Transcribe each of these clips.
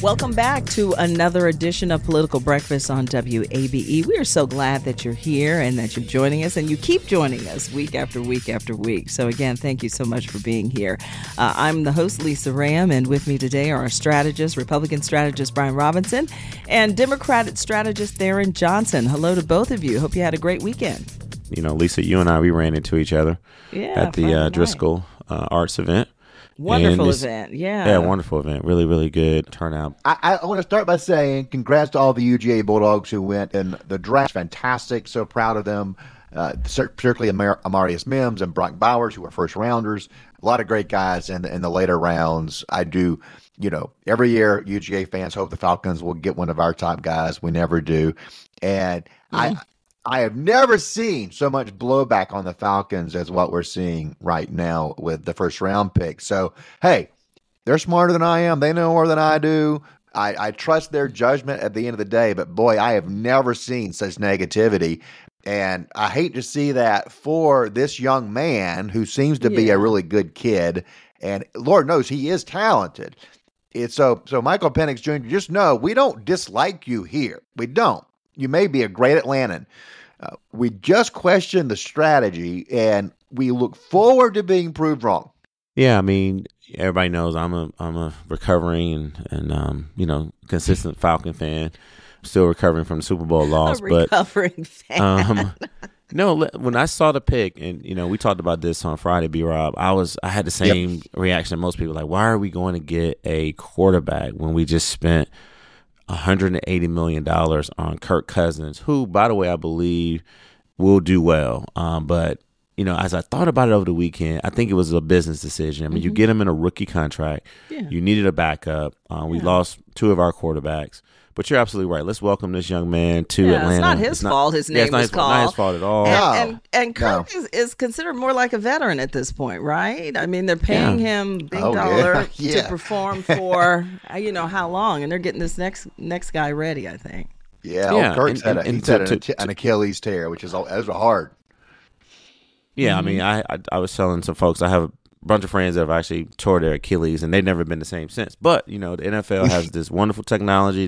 Welcome back to another edition of Political Breakfast on WABE. We are so glad that you're here and that you're joining us, and you keep joining us week after week after week. So again, thank you so much for being here. I'm the host, Lisa Rayam, and with me today are our strategists, Republican strategist Brian Robinson and Democratic strategist Tharon Johnson. Hello to both of you. Hope you had a great weekend. You know, Lisa, you and I, we ran into each other at the Driscoll Arts event. Wonderful event, yeah. Yeah, wonderful event. Really, really good turnout. I want to start by saying congrats to all the UGA Bulldogs who went, and the draft fantastic. So proud of them, particularly Amarius Mims and Brock Bowers, who were first rounders. A lot of great guys in the later rounds. I do, every year UGA fans hope the Falcons will get one of our top guys. We never do. And I have never seen so much blowback on the Falcons as what we're seeing right now with the first round pick. So, hey, they're smarter than I am. They know more than I do. I trust their judgment at the end of the day. But, boy, I have never seen such negativity. And I hate to see that for this young man who seems to be a really good kid. And Lord knows he is talented. So Michael Penix Jr., just know we don't dislike you here. We don't. You may be a great Atlantan. We just question the strategy, and we look forward to being proved wrong. Yeah, I mean, everybody knows I'm a recovering and consistent Falcon fan. Still recovering from the Super Bowl loss, recovering fan. No, when I saw the pick, and we talked about this on Friday, B-Rob, I had the same reaction most people. Like, why are we going to get a quarterback when we just spent $180 million on Kirk Cousins, who, by the way, I believe will do well. But, as I thought about it over the weekend, I think it was a business decision. I mean, you get him in a rookie contract. Yeah. You needed a backup. We lost two of our quarterbacks. But you're absolutely right. Let's welcome this young man to Atlanta. It's not his fault his name was called. Not his fault at all. And Kirk is considered more like a veteran at this point, right? I mean, they're paying him big dollar to perform for, how long? And they're getting this next guy ready, I think. Yeah. Kirk's had an Achilles tear, which is hard. Yeah, I mean, I was telling some folks, I have a bunch of friends that have actually tore their Achilles, and they've never been the same since. But, the NFL has this wonderful technology,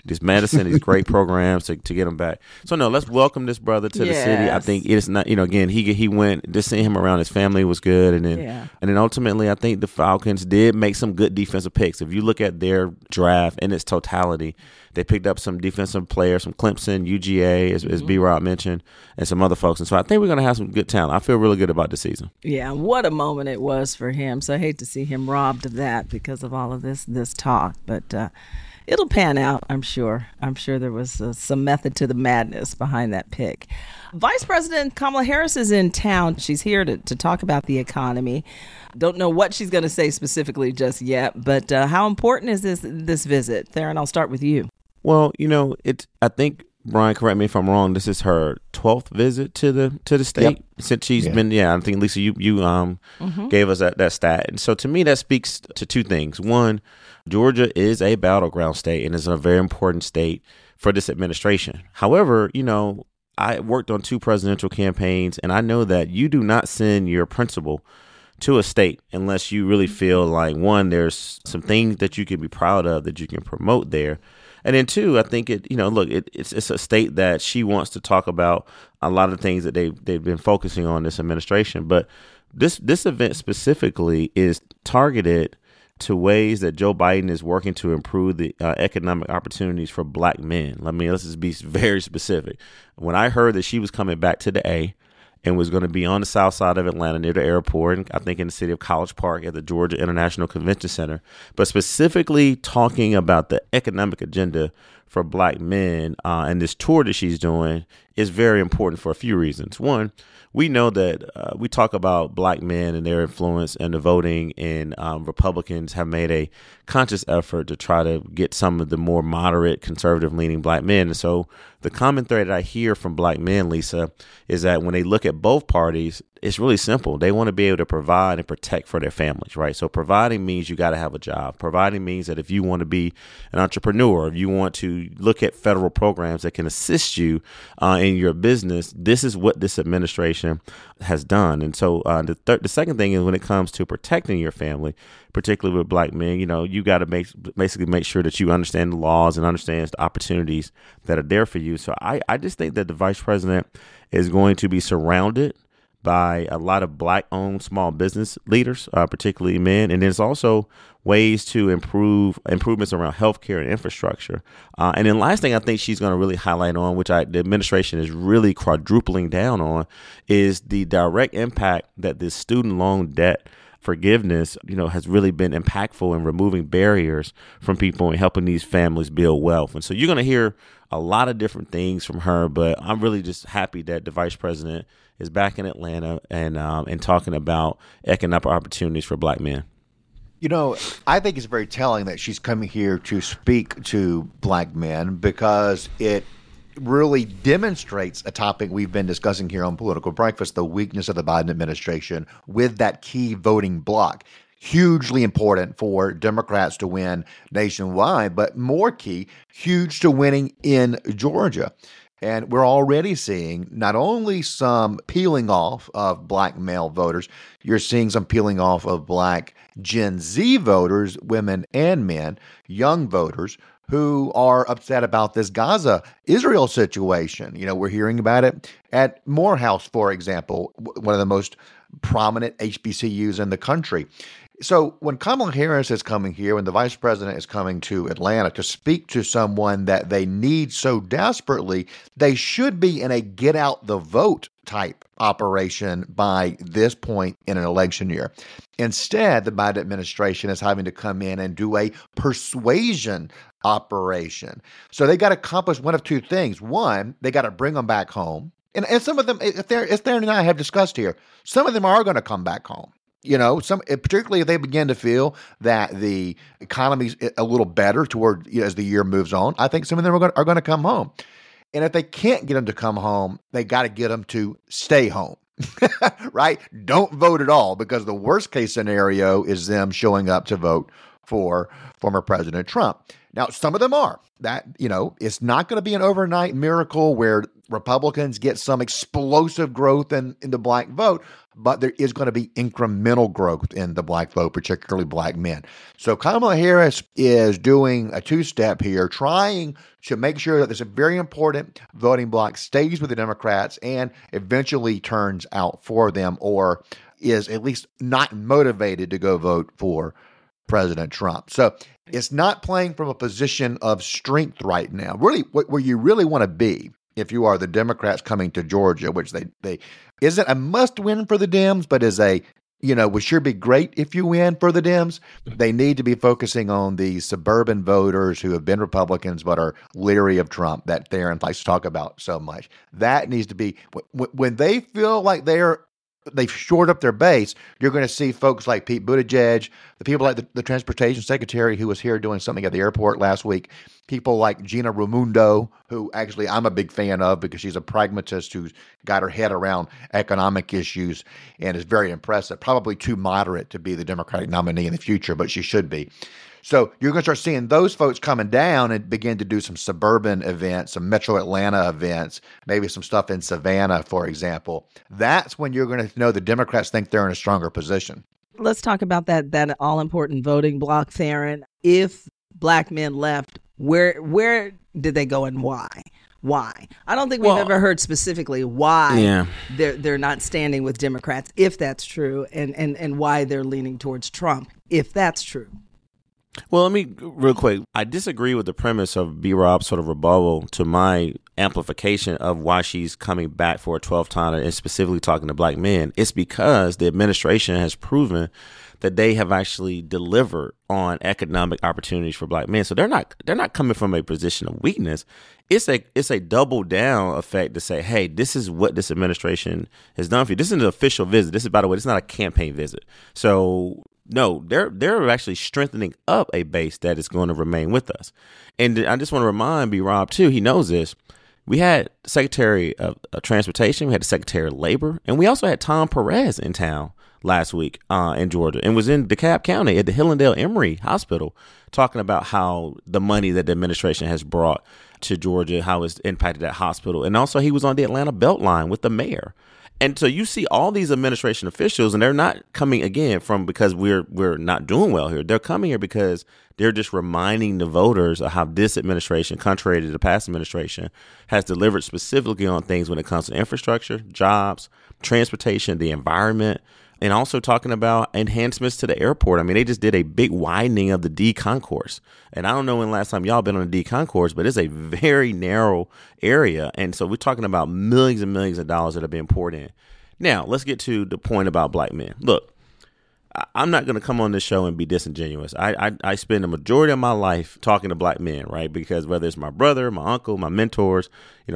this medicine, these great programs to get them back. So, no, let's welcome this brother to the city. I think it's not, again, he went, just seeing him around his family was good. And then ultimately, I think the Falcons did make some good defensive picks. If you look at their draft in its totality, they picked up some defensive players from Clemson, UGA, as B-Rob mentioned, and some other folks. And so I think we're going to have some good talent. I feel really good about the season. Yeah, what a moment it was for him. So I hate to see him robbed of that because of all of this talk. But it'll pan out, I'm sure. I'm sure there was some method to the madness behind that pick. Vice President Kamala Harris is in town. She's here to talk about the economy. Don't know what she's going to say specifically just yet, but how important is this visit? Tharon, I'll start with you. Well, I think, Brian, correct me if I'm wrong, this is her 12th visit to the state since she's been, I think, Lisa, you gave us that stat. And so to me, that speaks to two things. One, Georgia is a battleground state and is a very important state for this administration. However, I worked on 2 presidential campaigns, and I know that you do not send your principal to a state unless you really feel like, one, there's some things that you can be proud of that you can promote there. And then 2, I think it's a state that she wants to talk about a lot of things that they've been focusing on this administration. But this event specifically is targeted to ways that Joe Biden is working to improve the economic opportunities for Black men. Let's just be very specific. When I heard that she was coming back to the A and was going to be on the south side of Atlanta near the airport, and I think in the city of College Park at the Georgia International Convention Center, but specifically talking about the economic agenda for Black men and this tour that she's doing is very important for a few reasons. One, we know that we talk about Black men and their influence in the voting, and Republicans have made a conscious effort to try to get some of the more moderate, conservative-leaning Black men. And so the common thread that I hear from Black men, Lisa, is that when they look at both parties, it's really simple. They want to be able to provide and protect for their families, right? So providing means you got to have a job. Providing means that if you want to be an entrepreneur, if you want to, to look at federal programs that can assist you in your business, this is what this administration has done. And so the second thing is when it comes to protecting your family, particularly with Black men, you got to basically make sure that you understand the laws and understands the opportunities that are there for you. So I just think that the vice president is going to be surrounded by a lot of Black-owned small business leaders, particularly men. And there's also ways to improvements around healthcare and infrastructure. And then last thing I think she's going to really highlight on, which the administration is really quadrupling down on, is the direct impact that this student loan debt forgiveness, has really been impactful in removing barriers from people and helping these families build wealth. And so you're going to hear a lot of different things from her, but I'm really just happy that the vice president is back in Atlanta and talking about economic opportunities for Black men. I think it's very telling that she's coming here to speak to Black men because it really demonstrates a topic we've been discussing here on Political Breakfast, the weakness of the Biden administration with that key voting bloc. Hugely important for Democrats to win nationwide, but more key, huge to winning in Georgia. And we're already seeing not only some peeling off of Black male voters, you're seeing some peeling off of Black Gen Z voters, women and men, young voters who are upset about this Gaza-Israel situation. We're hearing about it at Morehouse, for example, one of the most prominent HBCUs in the country. So when Kamala Harris is coming here, when the vice president is coming to Atlanta to speak to someone that they need so desperately, they should be in a get out the vote type operation by this point in an election year. Instead, the Biden administration is having to come in and do a persuasion operation. So they got to accomplish one of two things. One, they got to bring them back home. And some of them, as Tharon and I have discussed here, some of them are going to come back home. Particularly if they begin to feel that the economy's a little better toward as the year moves on, I think some of them are going to come home. And if they can't get them to come home, they got to get them to stay home, right? Don't vote at all, because the worst case scenario is them showing up to vote for former President Trump. Now, some of them are. That, it's not going to be an overnight miracle where Republicans get some explosive growth in the Black vote, but there is going to be incremental growth in the Black vote, particularly Black men. So Kamala Harris is doing a two-step here, trying to make sure that this very important voting bloc stays with the Democrats and eventually turns out for them, or is at least not motivated to go vote for President Trump. So it's not playing from a position of strength right now. Really, where you really want to be if you are the Democrats coming to Georgia, which they isn't a must win for the Dems, but is a, would sure be great if you win for the Dems. They need to be focusing on the suburban voters who have been Republicans but are leery of Trump, that Tharon likes to talk about so much. That needs to be, when they feel like they've shored up their base, you're going to see folks like Pete Buttigieg, the people like the transportation secretary who was here doing something at the airport last week, people like Gina Raimondo, who actually I'm a big fan of because she's a pragmatist who's got her head around economic issues and is very impressive, probably too moderate to be the Democratic nominee in the future, but she should be. So you're going to start seeing those folks coming down and begin to do some suburban events, some metro Atlanta events, maybe some stuff in Savannah, for example. That's when you're going to know the Democrats think they're in a stronger position. Let's talk about that all-important voting bloc, Tharon. If Black men left, where did they go and why? Why? I don't think we've ever heard specifically why they're not standing with Democrats, if that's true, and why they're leaning towards Trump, if that's true. Well, let me real quick. I disagree with the premise of B-Rob's sort of rebuttal to my amplification of why she's coming back for a 12th time and specifically talking to Black men. It's because the administration has proven that they have actually delivered on economic opportunities for Black men. So they're not coming from a position of weakness. It's a double down effect to say, hey, this is what this administration has done for you. This is an official visit. This is, by the way, this is not a campaign visit. So no, they're actually strengthening up a base that is going to remain with us. And I just want to remind B-Rob, too, he knows this. We had Secretary of Transportation, we had the Secretary of Labor, and we also had Tom Perez in town last week in Georgia and was in DeKalb County at the Hillendale Emory Hospital talking about how the money that the administration has brought to Georgia, how it's impacted that hospital. And also he was on the Atlanta Beltline with the mayor. And so you see all these administration officials, and they're not coming again from because we're not doing well here. They're coming here because they're just reminding the voters of how this administration, contrary to the past administration, has delivered specifically on things when it comes to infrastructure, jobs, transportation, the environment, and also talking about enhancements to the airport. I mean, they just did a big widening of the D concourse. And I don't know when the last time y'all been on the D concourse, but it's a very narrow area. And so we're talking about millions and millions of dollars that are being poured in. Now, let's get to the point about black men. Look, I'm not going to come on this show and be disingenuous. I spend the majority of my life talking to black men, right? Because whether it's my brother, my uncle, my mentors,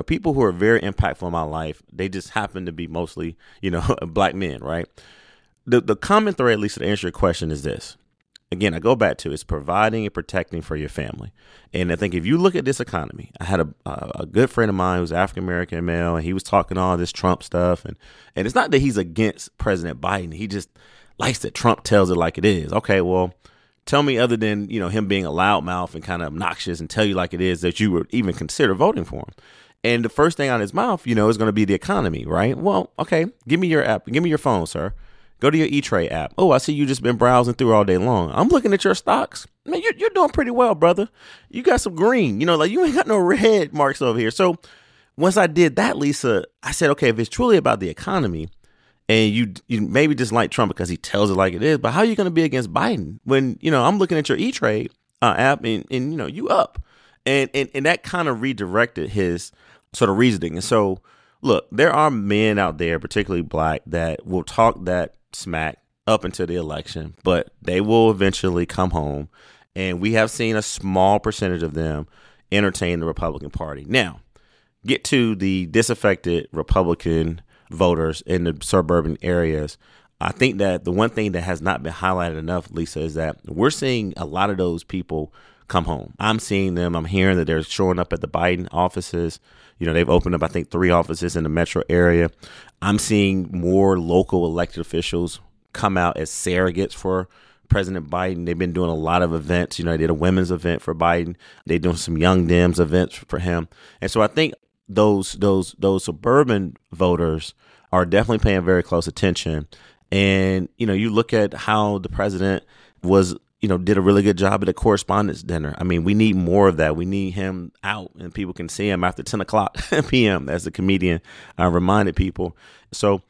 people who are very impactful in my life, they just happen to be mostly, black men, right? The common thread, Lisa, to answer your question is this. Again, I go back to it's providing and protecting for your family. And I think if you look at this economy, I had a good friend of mine who's African-American male, and he was talking all this Trump stuff. And it's not that he's against President Biden. He just likes that Trump tells it like it is. Okay, well, tell me other than, him being a loudmouth and kind of obnoxious and tell you like it is that you would even consider voting for him. And the first thing out of his mouth, is going to be the economy, right? Well, okay, give me your app. Give me your phone, sir. Go to your E-Trade app. Oh, I see you just been browsing through all day long. I'm looking at your stocks. Man, you're doing pretty well, brother. You got some green. You ain't got no red marks over here. So once I did that, Lisa, I said, okay, if it's truly about the economy and you maybe just like Trump because he tells it like it is, but how are you going to be against Biden when, I'm looking at your E-Trade app and you up. And that kind of redirected his sort of reasoning. And so, look, there are men out there, particularly black, that will talk that smack up until the election, but they will eventually come home. And we have seen a small percentage of them entertain the Republican Party. Now, get to the disaffected Republican voters in the suburban areas. I think that the one thing that has not been highlighted enough, Lisa, is that we're seeing a lot of those people come home. I'm seeing them. I'm hearing that they're showing up at the Biden offices. They've opened up, I think, 3 offices in the metro area. I'm seeing more local elected officials come out as surrogates for President Biden. They've been doing a lot of events. They did a women's event for Biden. They're doing some Young Dems events for him. And so I think those suburban voters are definitely paying very close attention. And, you look at how the president was did a really good job at a correspondence dinner. I mean, we need more of that. We need him out and people can see him after 10 o'clock p.m. as the comedian reminded people. So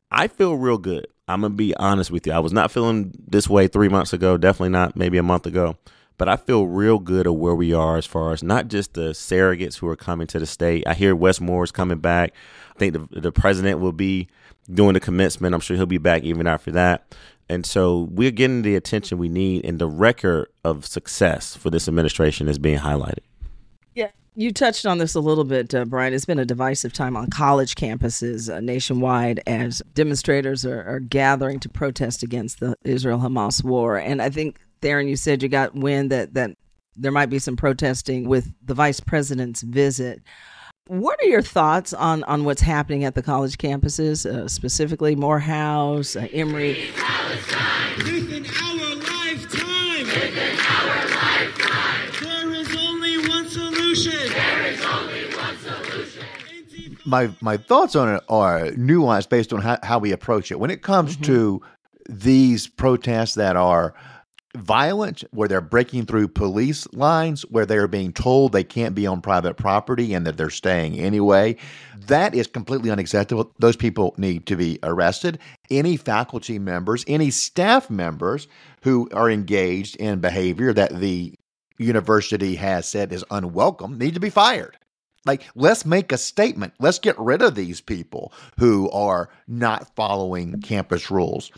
I feel real good. I'm going to be honest with you. I was not feeling this way 3 months ago, definitely not maybe a month ago, but I feel real good at where we are as far as not just the surrogates who are coming to the state. I hear Wes Moore is coming back. I think the president will be doing the commencement. I'm sure he'll be back even after that. And so we're getting the attention we need, and the record of success for this administration is being highlighted. Yeah, you touched on this a little bit, Brian. It's been a divisive time on college campuses nationwide as demonstrators are gathering to protest against the Israel-Hamas war. And I think, Tharon, you said you got wind that there might be some protesting with the vice president's visit. What are your thoughts on what's happening at the college campuses, specifically Morehouse, Emory? Within our lifetime. Within our lifetime. There is only one solution. There is only one solution. My thoughts on it are nuanced based on how we approach it. When it comes to these protests that are violent, where they're breaking through police lines, where they're being told they can't be on private property and that they're staying anyway, that is completely unacceptable. Those people need to be arrested. Any faculty members, any staff members who are engaged in behavior that the university has said is unwelcome need to be fired. Let's make a statement. Let's get rid of these people who are not following campus rules.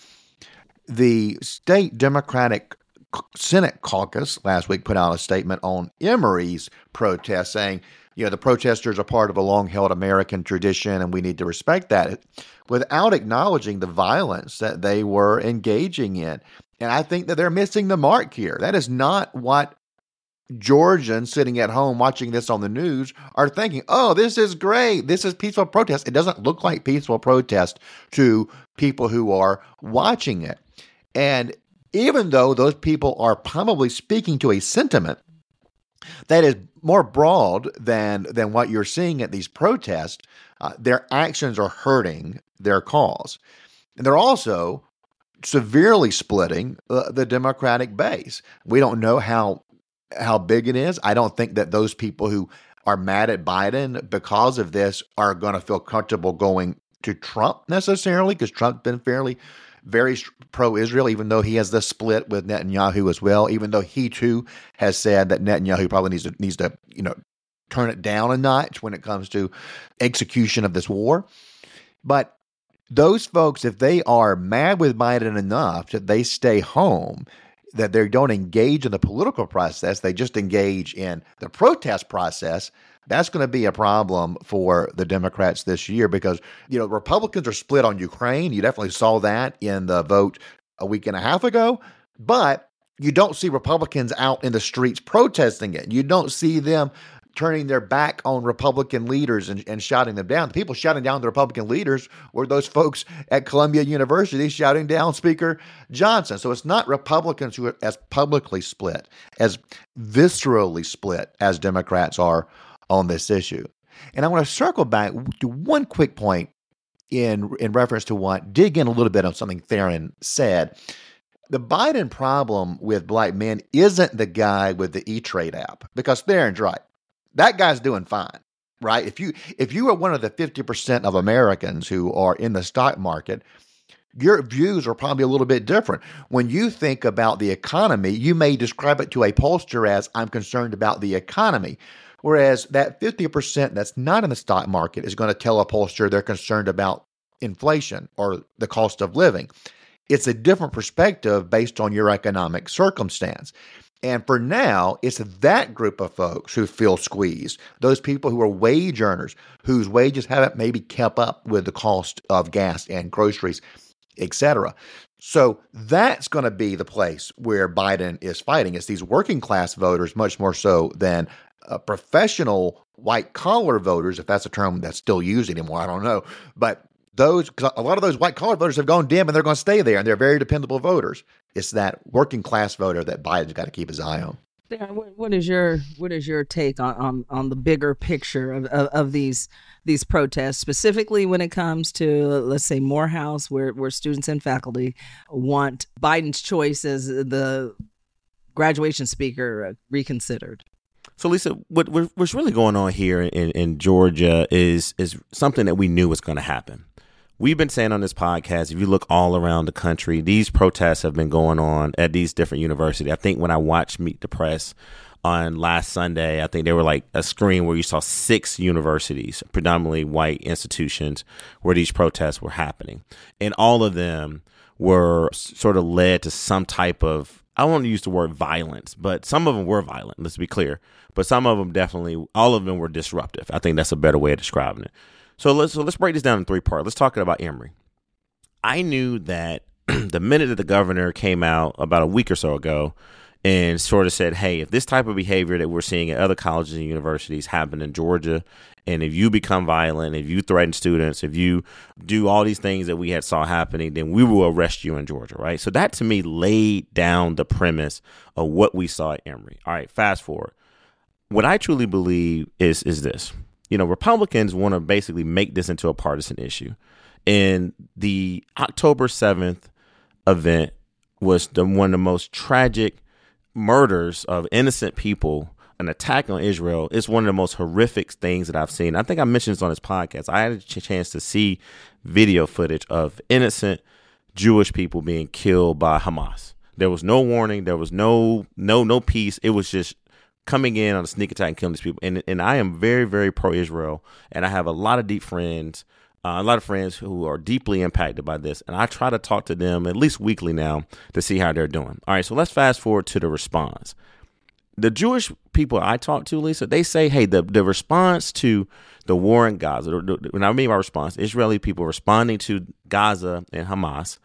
The state Democratic Senate caucus last week put out a statement on Emory's protest saying, the protesters are part of a long-held American tradition and we need to respect that, without acknowledging the violence that they were engaging in. And I think that they're missing the mark here. That is not what Georgians sitting at home watching this on the news are thinking, oh, this is great. This is peaceful protest. It doesn't look like peaceful protest to people who are watching it. And even though those people are probably speaking to a sentiment that is more broad than what you're seeing at these protests, their actions are hurting their cause. And they're also severely splitting the Democratic base. We don't know how big it is. I don't think that those people who are mad at Biden because of this are going to feel comfortable going to Trump necessarily, because Trump's been very pro-Israel, even though he has the split with Netanyahu as well, even though he too has said that Netanyahu probably needs to turn it down a notch when it comes to execution of this war. But those folks, if they are mad with Biden enough that they stay home, that they don't engage in the political process, they just engage in the protest process, that's going to be a problem for the Democrats this year, because, Republicans are split on Ukraine. You definitely saw that in the vote a week and a half ago, but you don't see Republicans out in the streets protesting it. You don't see them turning their back on Republican leaders and shouting them down. The people shouting down the Republican leaders were those folks at Columbia University shouting down Speaker Johnson. So it's not Republicans who are as publicly split, as viscerally split as Democrats are on this issue. And I want to circle back to one quick point in reference to dig in a little bit on something Tharon said. The Biden problem with black men isn't the guy with the E-Trade app, because Tharon's right. That guy's doing fine, right? If you are one of the 50% of Americans who are in the stock market, your views are probably a little bit different. When you think about the economy, you may describe it to a pollster as, I'm concerned about the economy. Whereas that 50% that's not in the stock market is going to tell a pollster they're concerned about inflation or the cost of living. It's a different perspective based on your economic circumstance. And for now, it's that group of folks who feel squeezed, those people who are wage earners, whose wages haven't maybe kept up with the cost of gas and groceries, etc. So that's going to be the place where Biden is fighting. It's these working class voters, much more so than professional white collar voters, if that's a term that's still used anymore. I don't know. But a lot of those white collar voters have gone dim and they're going to stay there, and they're very dependable voters. It's that working class voter that Biden's got to keep his eye on. What is your take on the bigger picture of these protests, specifically when it comes to, let's say, Morehouse, where students and faculty want Biden's choice as the graduation speaker reconsidered? So, Lisa, what's really going on here in Georgia is something that we knew was going to happen. We've been saying on this podcast, if you look all around the country, these protests have been going on at these different universities. I think when I watched Meet the Press on last Sunday, I think they were like a screen where you saw 6 universities, predominantly white institutions, where these protests were happening. And all of them were sort of led to some type of, I don't want to use the word violence, but some of them were violent, let's be clear. But some of them definitely, all of them were disruptive. I think that's a better way of describing it. So let's break this down in 3 parts. Let's talk about Emory. I knew that the minute that the governor came out about a week or so ago and sort of said, hey, if this type of behavior that we're seeing at other colleges and universities happen in Georgia, and if you become violent, if you threaten students, if you do all these things that we had saw happening, then we will arrest you in Georgia, right? So that to me laid down the premise of what we saw at Emory. All right, fast forward. What I truly believe is this. Republicans want to basically make this into a partisan issue. And the October 7th event was one of the most tragic murders of innocent people, an attack on Israel. It's one of the most horrific things that I've seen. I think I mentioned this on this podcast. I had a chance to see video footage of innocent Jewish people being killed by Hamas. There was no warning. There was no peace. It was just coming in on a sneak attack and killing these people. And I am very, very pro-Israel. And I have a lot of friends who are deeply impacted by this. And I try to talk to them at least weekly now to see how they're doing. All right, so let's fast forward to the response. The Jewish people I talk to, Lisa, they say, hey, the response to the war in Gaza, when I mean by response, Israeli people responding to Gaza and Hamas,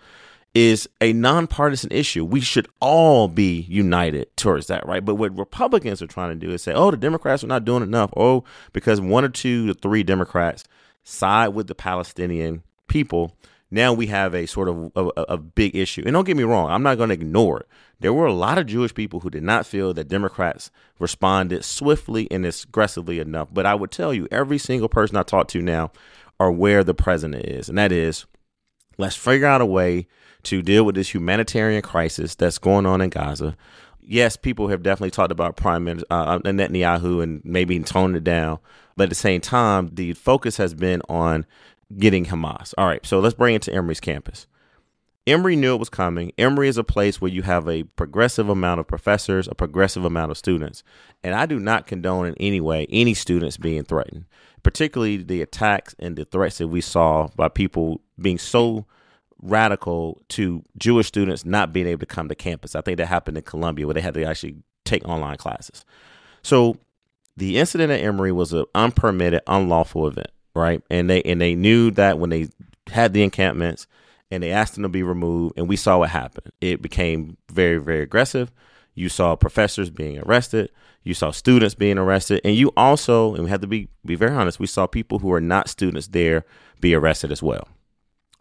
is a nonpartisan issue. We should all be united towards that, right? But what Republicans are trying to do is say, oh, the Democrats are not doing enough. Oh, because 1 or 2 to 3 Democrats side with the Palestinian people, now we have a sort of a big issue. And don't get me wrong, I'm not going to ignore it. There were a lot of Jewish people who did not feel that Democrats responded swiftly and aggressively enough. But I would tell you, every single person I talk to now are where the president is. And that is, let's figure out a way to deal with this humanitarian crisis that's going on in Gaza. Yes, people have definitely talked about Prime Minister Netanyahu and maybe toned it down. But at the same time, the focus has been on getting Hamas. All right, so let's bring it to Emory's campus. Emory knew it was coming. Emory is a place where you have a progressive amount of professors, a progressive amount of students. And I do not condone in any way any students being threatened, particularly the attacks and the threats that we saw by people being so radical to Jewish students not being able to come to campus. I think that happened in Columbia where they had to actually take online classes. So the incident at Emory was an unpermitted, unlawful event, right? And they knew that when they had the encampments and they asked them to be removed, and we saw what happened. It became very, very aggressive. You saw professors being arrested. You saw students being arrested. And you also, and we have to be very honest, we saw people who are not students there be arrested as well.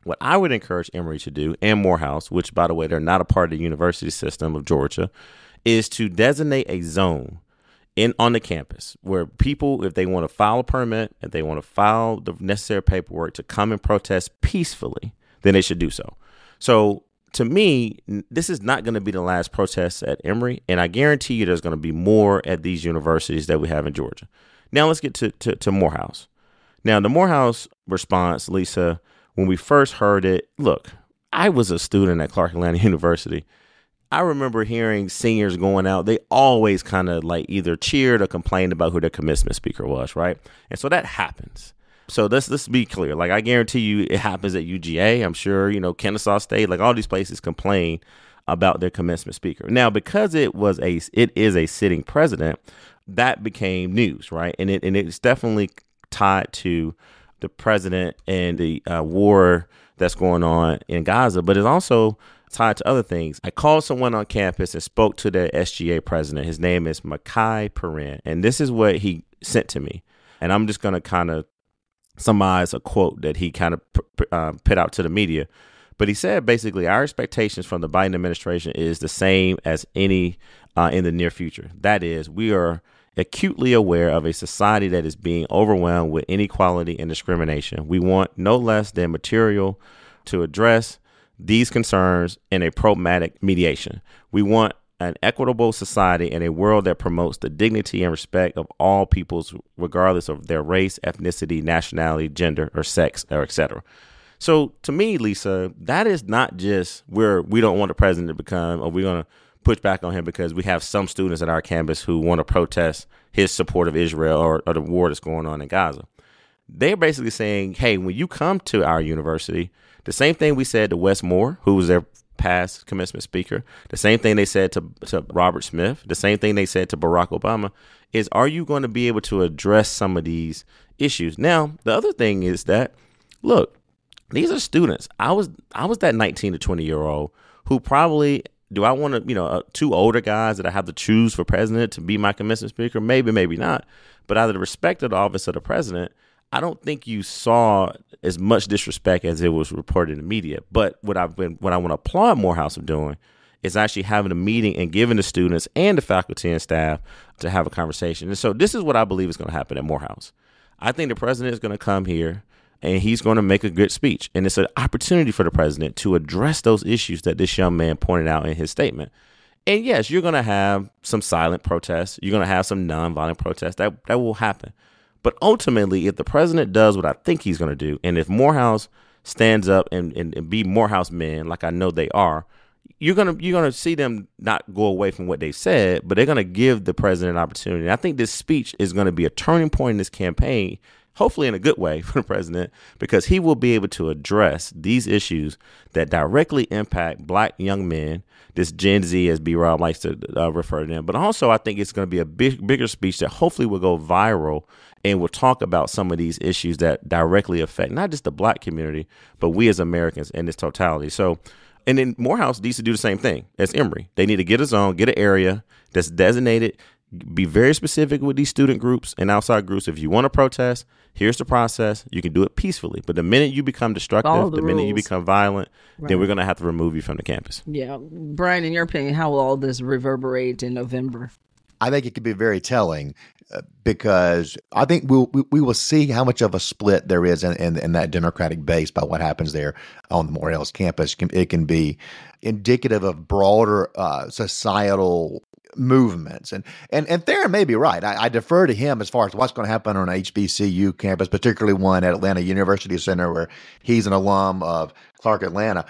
What I would encourage Emory to do, and Morehouse, which, by the way, they're not a part of the university system of Georgia, is to designate a zone on the campus where people, if they want to file a permit, if they want to file the necessary paperwork to come and protest peacefully, then they should do so. So to me, this is not going to be the last protest at Emory, and I guarantee you there's going to be more at these universities that we have in Georgia. Now let's get to Morehouse. Now, the Morehouse response, Lisa, when we first heard it, look, I was a student at Clark Atlanta University. I remember hearing seniors going out. They always kind of like either cheered or complained about who their commencement speaker was, right? And so that happens. So let's be clear. Like, I guarantee you it happens at UGA. I'm sure, Kennesaw State, like all these places complain about their commencement speaker. Now, because it is a sitting president, that became news, right? And it's definitely tied to the president and the war that's going on in Gaza, but it's also tied to other things. I called someone on campus and spoke to the SGA president. His name is Makai Perrin, and this is what he sent to me. And I'm just going to kind of summarize a quote that he kind of put out to the media. But he said, basically, our expectations from the Biden administration is the same as any in the near future. That is, we are acutely aware of a society that is being overwhelmed with inequality and discrimination. We want no less than material to address these concerns in a pragmatic mediation. We want an equitable society and a world that promotes the dignity and respect of all peoples, regardless of their race, ethnicity, nationality, gender, or sex, or et cetera. So to me, Lisa, that is not just where we don't want the president to become, or we're going to push back on him because we have some students at our campus who want to protest his support of Israel or the war that's going on in Gaza. They're basically saying, hey, when you come to our university, the same thing we said to Wes Moore, who was their past commencement speaker, the same thing they said to Robert Smith, the same thing they said to Barack Obama, is are you going to be able to address some of these issues? Now, the other thing is that, look, these are students. I was that 19 to 20-year-old who probably, do I want to, 2 older guys that I have to choose for president to be my commencement speaker? Maybe, maybe not. But out of the respect of the office of the president, I don't think you saw as much disrespect as it was reported in the media. But what I want to applaud Morehouse of doing is actually having a meeting and giving the students and the faculty and staff to have a conversation. And so this is what I believe is going to happen at Morehouse. I think the president is going to come here and he's going to make a good speech. And it's an opportunity for the president to address those issues that this young man pointed out in his statement. And yes, you're going to have some silent protests. You're going to have some nonviolent protests. That will happen. But ultimately, if the president does what I think he's going to do, and if Morehouse stands up and be Morehouse men, like I know they are, you're gonna see them not go away from what they said, but they're going to give the president an opportunity. And I think this speech is going to be a turning point in this campaign, hopefully in a good way for the president, because he will be able to address these issues that directly impact black young men, this Gen Z, as B-Rob likes to refer to them. But also, I think it's going to be a bigger speech that hopefully will go viral and we'll talk about some of these issues that directly affect not just the black community, but we as Americans in its totality. So And then Morehouse needs to do the same thing as Emory. They need to get a zone, get an area that's designated, be very specific with these student groups and outside groups. If you want to protest, here's the process. You can do it peacefully. But the minute you become destructive, the minute you become violent, then we're going to have to remove you from the campus. Yeah. Brian, in your opinion, how will all this reverberate in November? I think it could be very telling because I think we will see how much of a split there is in that Democratic base by what happens there on the Morehouse campus. It can be indicative of broader societal movements. And Tharon may be right. I defer to him as far as what's going to happen on an HBCU campus, particularly one at Atlanta University Center where he's an alum of Clark Atlanta.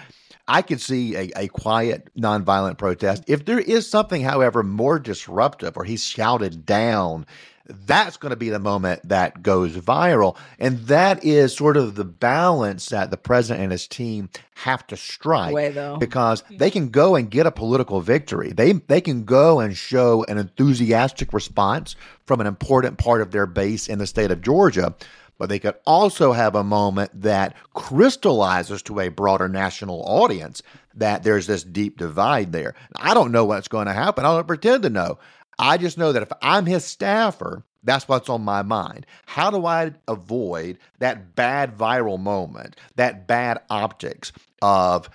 I could see a quiet, nonviolent protest. If there is something, however, more disruptive or he's shouted down, that's going to be the moment that goes viral. And that is sort of the balance that the president and his team have to strike because they can go and get a political victory. They can go and show an enthusiastic response from an important part of their base in the state of Georgia. But they could also have a moment that crystallizes to a broader national audience that there's this deep divide there. I don't know what's going to happen. I don't pretend to know. I just know that if I'm his staffer, that's what's on my mind. How do I avoid that bad viral moment, that bad optics of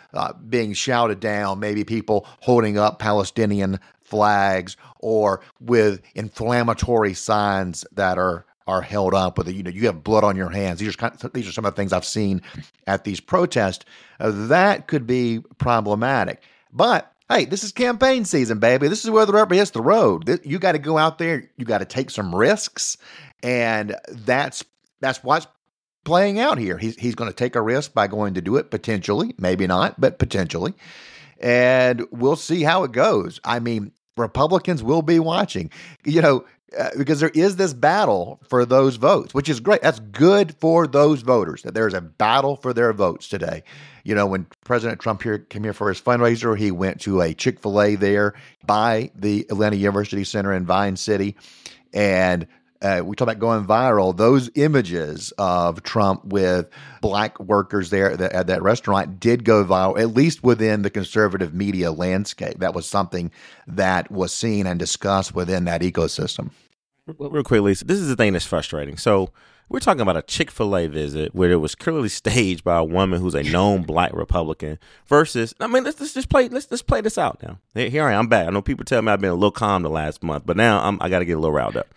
being shouted down, maybe people holding up Palestinian flags or with inflammatory signs that are held up with you have blood on your hands. These are some of the things I've seen at these protests. That could be problematic. But hey, this is campaign season, baby. This is where the rubber hits the road. You got to go out there. You got to take some risks, and that's what's playing out here. He's going to take a risk by going to do it potentially, maybe not, but potentially, and we'll see how it goes. I mean, Republicans will be watching. Because there is this battle for those votes, which is great. That's good for those voters, that there's a battle for their votes today. When President Trump came here for his fundraiser, he went to a Chick-fil-A there by the Atlanta University Center in Vine City. And we talk about going viral. Those images of Trump with black workers there at that restaurant did go viral, at least within the conservative media landscape. That was something that was seen and discussed within that ecosystem. Real quick, Lisa, this is the thing that's frustrating. So we're talking about a Chick-fil-A visit where it was clearly staged by a woman who's a known black Republican versus, let's play this out now. Here I am, I'm back. I know people tell me I've been a little calm the last month, but now I got to get a little riled up.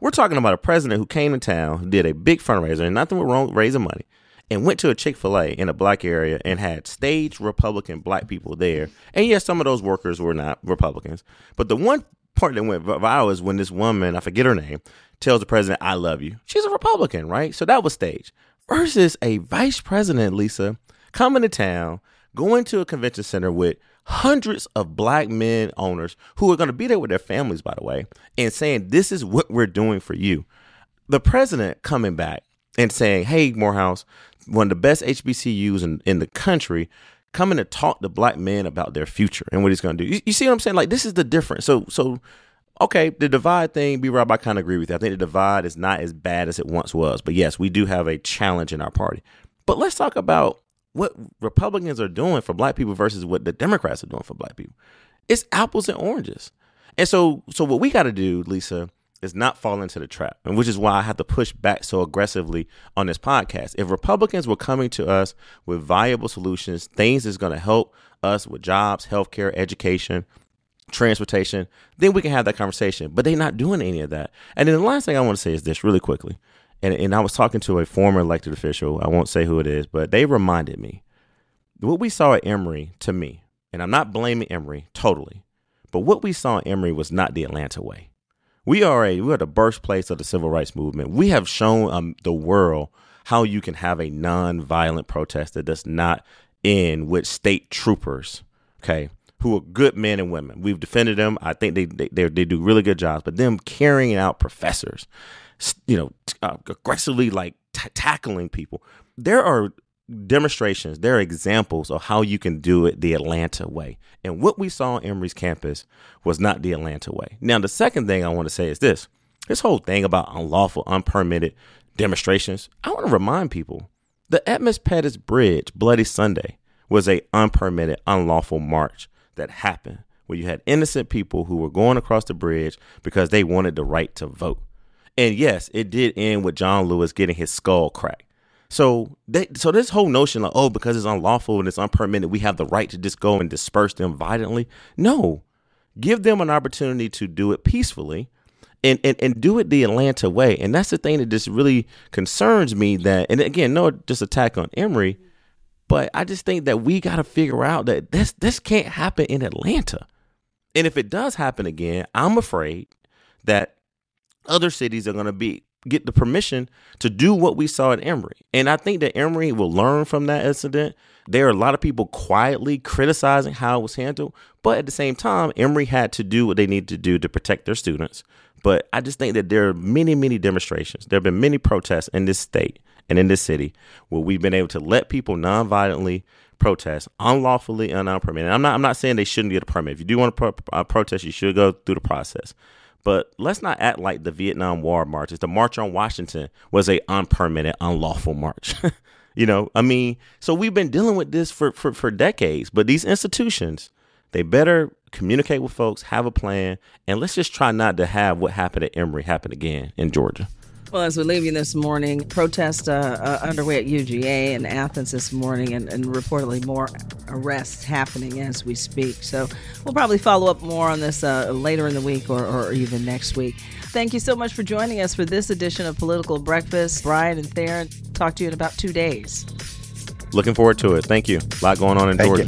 We're talking about a president who came to town, who did a big fundraiser, and nothing wrong with raising money, and went to a Chick-fil-A in a black area and had staged Republican black people there. And yes, some of those workers were not Republicans. But the one part that went viral is when this woman, I forget her name, tells the president, "I love you." She's a Republican, right? So that was staged. Versus a vice president, Lisa, coming to town, going to a convention center with hundreds of black men owners who are going to be there with their families, by the way, and saying, "This is what we're doing for you." The president coming back and saying, "Hey, Morehouse, one of the best HBCUs in the country, coming to talk to black men about their future and what he's going to do." You see what I'm saying? Like, this is the difference. So, okay, the divide thing, B-Rob, I kind of agree with you. I think the divide is not as bad as it once was. But yes, we do have a challenge in our party. But let's talk about what Republicans are doing for black people versus what the Democrats are doing for black people. It's apples and oranges. And so what we got to do, Lisa, is not fall into the trap, and which is why I have to push back so aggressively on this podcast. If Republicans were coming to us with viable solutions, things that's going to help us with jobs, healthcare, education, transportation, then we can have that conversation. But they're not doing any of that. And then the last thing I want to say is this really quickly. And I was talking to a former elected official. I won't say who it is, but they reminded me what we saw at Emory, to me, and I'm not blaming Emory totally, but what we saw at Emory was not the Atlanta way. We are the birthplace of the civil rights movement. We have shown the world how you can have a non-violent protest that does not end with state troopers, okay, who are good men and women. We've defended them. I think they do really good jobs, but them carrying out professors, aggressively tackling people. There are demonstrations, there are examples of how you can do it the Atlanta way. And what we saw on Emory's campus was not the Atlanta way. Now, the second thing I want to say is this whole thing about unlawful, unpermitted demonstrations. I want to remind people the Edmund Pettus Bridge, Bloody Sunday, was a unpermitted, unlawful march that happened where you had innocent people who were going across the bridge because they wanted the right to vote. And yes, it did end with John Lewis getting his skull cracked. So this whole notion like, oh, because it's unlawful and it's unpermitted, we have the right to just go and disperse them violently. No, give them an opportunity to do it peacefully and do it the Atlanta way. And that's the thing that just really concerns me that, and again, no just attack on Emory, but I just think that we got to figure out that this can't happen in Atlanta. And if it does happen again, I'm afraid that other cities are going to get the permission to do what we saw at Emory. And I think that Emory will learn from that incident. There are a lot of people quietly criticizing how it was handled. But at the same time, Emory had to do what they needed to do to protect their students. But I just think that there are many, many demonstrations. There have been many protests in this state and in this city where we've been able to let people nonviolently protest unlawfully and unpermitted. I'm not saying they shouldn't get a permit. If you do want to protest, you should go through the process. But let's not act like the Vietnam War marches. The March on Washington was a unpermitted, unlawful march. So we've been dealing with this for decades. But these institutions, they better communicate with folks, have a plan, and let's just try not to have what happened at Emory happen again in Georgia. Well, as we leave you this morning, protests underway at UGA and Athens this morning, and reportedly more arrests happening as we speak. So we'll probably follow up more on this later in the week or even next week. Thank you so much for joining us for this edition of Political Breakfast. Brian and Tharon, talk to you in about 2 days. Looking forward to it. Thank you. A lot going on in Georgia.